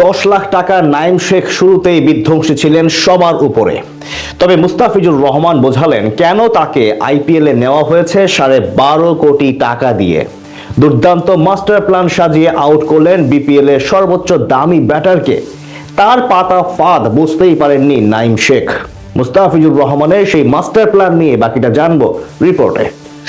10 লাখ টাকার নাইম শেখ শুরুতেই বিধ্বংসী ছিলেন সবার উপরে। তবে মুস্তাফিজুর রহমান বোঝালেন কেন তাকে আইপিএলে নেওয়া হয়েছে 12.5 কোটি টাকা দিয়ে। দুর্দান্ত মাস্টার প্ল্যান সাজিয়ে আউট করলেন বিপিএল এর সর্বোচ্চ দামি ব্যাটারকে। তার পাতা ফাঁদ বুঝতেই পারেননি নাইম শেখ। মুস্তাফিজুর রহমানের সেই মাস্টার প্ল্যান নিয়ে বাকিটা জানবো রিপোর্টে।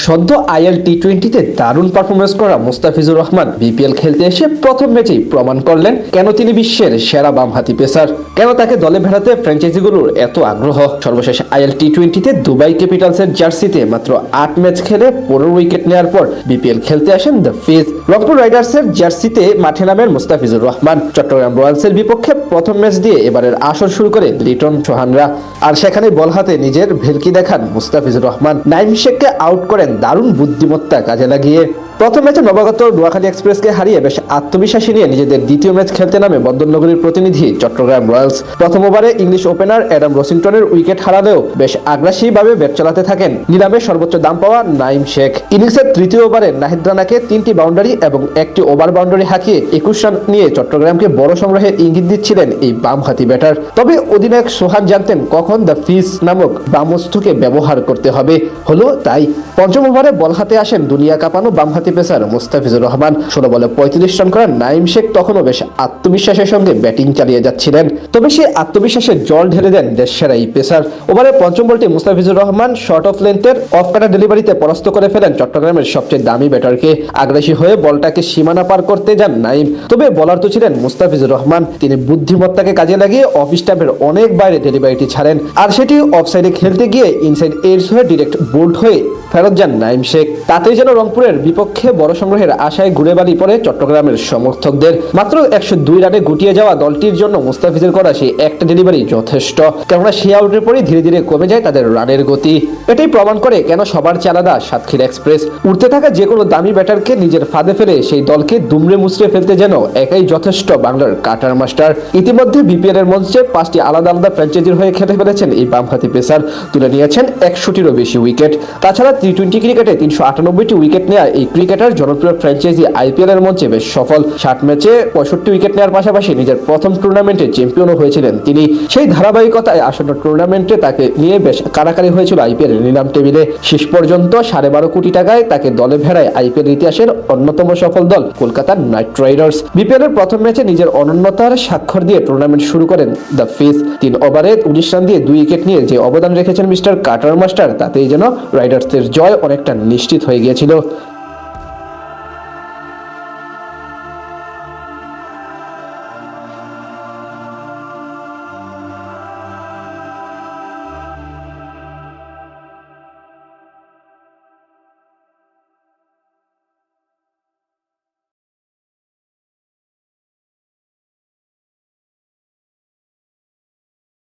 সদ্য আইএল টি-20-তে দারুণ পারফরমেন্স করা মুস্তাফিজুর রহমান বিপিএল খেলতে এসে প্রথম ম্যাচেই প্রমাণ করলেন কেন তিনি বিশ্বের সেরা বামহাতি পেসার, কেন তাকে দলে ভেড়াতে ফ্র্যাঞ্চাইজিগুলোর এত আগ্রহ। সর্বশেষ আইএল টি-20-তে দুবাই ক্যাপিটালসের জার্সিতে মাত্র 8 ম্যাচ খেলে 15 উইকেট নেওয়ার পর বিপিএল খেলতে আসেন দ্য ফিজ। রংপুর রাইডার্সের জার্সিতে মাঠে নামেন মুস্তাফিজুর রহমান। চট্টগ্রাম রয়্যালসের বিপক্ষে প্রথম ম্যাচ দিয়ে এবারের আসর শুরু করে লিটন চৌহানরা, আর সেখানে বল হাতে নিজের ভেলকি দেখান মুস্তাফিজুর রহমান। নাইম শেখকে আউট করেন দারুণ বুদ্ধিমত্তা কাজে লাগিয়ে। প্রথম ম্যাচে নবাগত নোয়াখালী এক্সপ্রেসকে হারিয়ে বেশ আত্মবিশ্বাসী নিয়ে নিজেদের দ্বিতীয় ম্যাচ খেলতে নামে বন্দরনগরীর প্রতিনিধি চট্টগ্রাম রয়্যালস। প্রথম ওভারে ইংলিশ ওপেনার অ্যাডাম রসিংটনের উইকেট হারালেও বেশ আগ্রাসীভাবে ব্যাট চালাতে থাকেন নিলামে সর্বোচ্চ দাম পাওয়া নাইম শেখ। ইনিংসের তৃতীয় ওভারে নাহিদ রানাকে 3টি বাউন্ডারি এবং 1টি ওভার বাউন্ডারি হাঁকিয়ে 21 রান নিয়ে চট্টগ্রামকে বড় সংগ্রহের ইঙ্গিত দিচ্ছিলেন এই বামহাতি ব্যাটার। তবে অধিনায়ক সোহান জানতেন কখন দ্য ফিজ নামক বামস্থকে ব্যবহার করতে হবে, হলো তাই। পঞ্চম ওভারে বল হাতে আসেন দুনিয়া কাঁপানো বামহাতি পেসার মুস্তাফিজুর রহমান। 16 বলে 35 রান করেন নাইম শেখ তখনও বেশ আত্মবিশ্বাসের সঙ্গে ব্যাটিং চালিয়ে যাচ্ছিলেন। তবে সেই আত্মবিশ্বাসে জল ঢেলে দেন দেশসেরা এই পেসার। ওভারে পঞ্চম বলটি মুস্তাফিজুর রহমান শর্ট অফ লেন্থের অফ কাটা ডেলিভারিতে পরাস্ত করে ফেলেন চট্টগ্রামের সবচেয়ে দামি ব্যাটারকে। আগ্রাসী হয়ে বলটাকে সীমানা পার করতে যান নাইম। তবে বলার তো ছিলেন মুস্তাফিজুর রহমান। তিনি বুদ্ধিমত্তাকে কাজে লাগিয়ে অফ স্টাম্পের অনেক বাইরে ডেলিভারিটি ছাড়েন, আর সেটি অফসাইডে খেলতে গিয়ে ইনসাইড এডস হয়ে ডিরেক্ট বোল্ড হয়ে ফেরত যান নাইম শেখ। তাতেই যেন রংপুরের বিপক্ষে বড় সংগ্রহের আশায় ঘুরে বাড়ি পড়ে চট্টগ্রামের সমর্থকদের। মাত্র 102 রানে গুটিয়ে যাওয়া দলটির জন্য মুস্তাফিজের করা সেই একটা ডেলিভারি যথেষ্ট, কেননা সেই আউটের পরই ধীরে ধীরে কমে যায় তাদের রানের গতি। এটাই প্রমাণ করে কেন সবার চালাদা সাতক্ষীরা এক্সপ্রেস। উঠতে থাকা যে কোনো দামি ব্যাটারকে নিজের ফাঁদে ফেলে সেই দলকে দুমড়ে মুচড়ে ফেলতে যেন একাই যথেষ্ট বাংলার কাটার মাস্টার। ইতিমধ্যে বিপিএল এর মঞ্চে 5টি আলাদা আলাদা ফ্র্যাঞ্চাইজির হয়ে খেলে ফেলেছেন এই বামহাতি পেসার। তুলে নিয়েছেন 100টিরও বেশি উইকেট। তাছাড়া টি-20 ক্রিকেটে 398টি উইকেট নেওয়া এই ক্রিকেটার জনপ্রিয় ফ্র্যাঞ্চাইজি আইপিএল এর মঞ্চে বেশ সফল। 60 ম্যাচে 65 উইকেট নেওয়ার পাশাপাশি নিজের প্রথম টুর্নামেন্টে চ্যাম্পিয়নও হয়েছিলেন তিনি। সেই ধারাবাহিকতায় আসন্ন টুর্নামেন্টে তাকে নিয়ে বেশ কারাকারি হয়েছিল আইপিএল এর নিলাম টেবিলে। শেষ পর্যন্ত 12.5 কোটি টাকায় তাকে দলে ভেড়ায় আইপিএল ইতিহাসের অন্যতম সফল দল কলকাতা নাইট রাইডার্স। বিপিএল এর প্রথম ম্যাচে নিজের অনন্যতার স্বাক্ষর দিয়ে টুর্নামেন্ট শুরু করেন দ্য ফিজ। 3 ওভারে 19 রান দিয়ে 2 উইকেট নিয়ে যে অবদান রেখেছেন মিস্টার কাটার মাস্টার, তাতেই যেন রাইডার্সের জয় অনেকটা নিশ্চিত হয়ে গিয়েছিল।